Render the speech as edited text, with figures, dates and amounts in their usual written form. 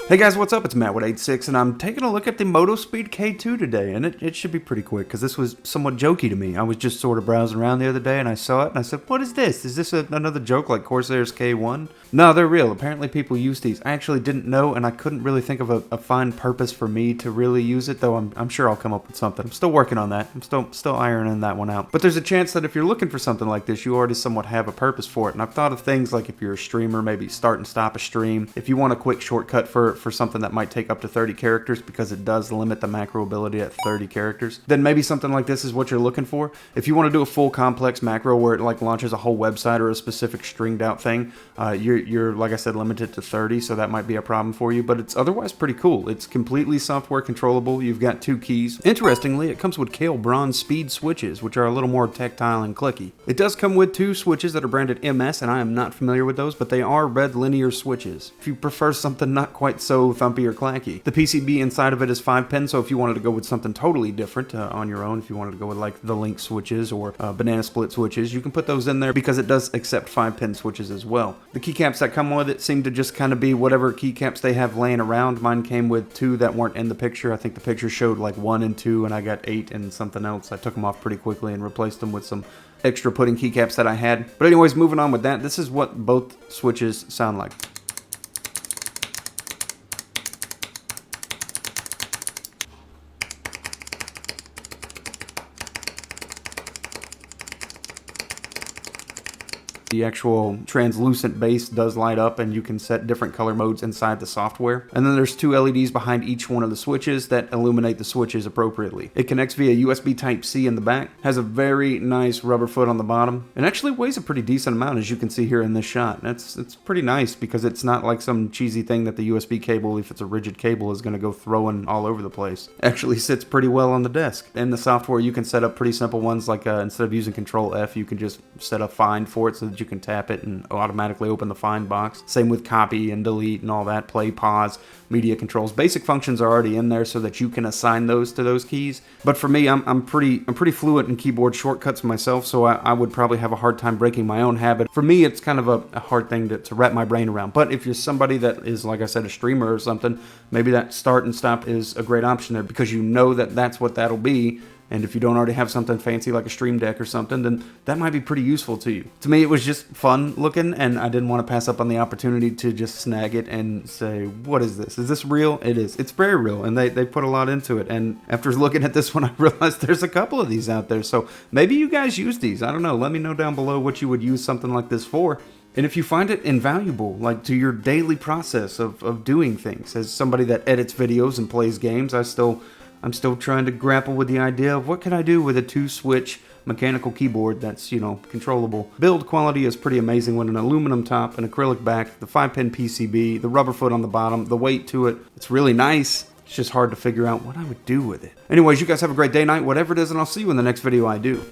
Hey guys, what's up? It's MattWood86, and I'm taking a look at the MotoSpeed K2 today, and it should be pretty quick, because this was somewhat jokey to me. I was just sort of browsing around the other day, and I saw it, and I said, what is this? Is this another joke like Corsair's K1? No, they're real. Apparently people use these. I actually didn't know, and I couldn't really think of a fine purpose for me to really use it, though I'm sure I'll come up with something. I'm still working on that. I'm still ironing that one out. But there's a chance that if you're looking for something like this, you already somewhat have a purpose for it, and I've thought of things like if you're a streamer, maybe start and stop a stream. If you want a quick shortcut for something that might take up to 30 characters because it does limit the macro ability at 30 characters, then maybe something like this is what you're looking for. If you want to do a full complex macro where it like launches a whole website or a specific stringed out thing, you're like I said, limited to 30, so that might be a problem for you, but it's otherwise pretty cool. It's completely software controllable. You've got 2 keys. Interestingly, it comes with Kailh Bronze speed switches, which are a little more tactile and clicky. It does come with 2 switches that are branded MS, and I am not familiar with those, but they are red linear switches. If you prefer something not quite so thumpy or clacky. The PCB inside of it is 5-pin, so if you wanted to go with something totally different on your own, if you wanted to go with like the Link switches or banana split switches, you can put those in there because it does accept 5-pin switches as well. The keycaps that come with it seem to just kind of be whatever keycaps they have laying around. Mine came with 2 that weren't in the picture. I think the picture showed like 1 and 2, and I got 8 and something else. I took them off pretty quickly and replaced them with some extra pudding keycaps that I had. But anyways, moving on with that, this is what both switches sound like. The actual translucent base does light up, and you can set different color modes inside the software. And then there's 2 LEDs behind each one of the switches that illuminate the switches appropriately. It connects via USB Type-C in the back, has a very nice rubber foot on the bottom, and actually weighs a pretty decent amount, as you can see here in this shot. It's pretty nice because it's not like some cheesy thing that the USB cable, if it's a rigid cable, is going to go throwing all over the place. It actually sits pretty well on the desk. In the software, you can set up pretty simple ones, like instead of using Control F, you can just set a find for it so that you can tap it and automatically open the find box. Same with copy and delete and all that, play, pause, media controls. Basic functions are already in there so that you can assign those to those keys. But for me, I'm pretty fluent in keyboard shortcuts myself, so I would probably have a hard time breaking my own habit. For me, it's kind of a hard thing to wrap my brain around. But if you're somebody that is, like I said, a streamer or something, maybe that start and stop is a great option there because you know that that's what that'll be. And if you don't already have something fancy like a Stream Deck or something, then that might be pretty useful to you. To me, it was just fun looking, and I didn't want to pass up on the opportunity to just snag it and say, what is this? Is this real? It is. It's very real, and they put a lot into it. And after looking at this one, I realized there's a couple of these out there. So maybe you guys use these. I don't know. Let me know down below what you would use something like this for. And if you find it invaluable, like to your daily process of doing things. As somebody that edits videos and plays games, I'm still trying to grapple with the idea of what can I do with a 2-switch mechanical keyboard that's, controllable. Build quality is pretty amazing with an aluminum top, an acrylic back, the 5-pin PCB, the rubber foot on the bottom, the weight to it. It's really nice. It's just hard to figure out what I would do with it. Anyways, you guys have a great day, night, whatever it is, and I'll see you in the next video I do.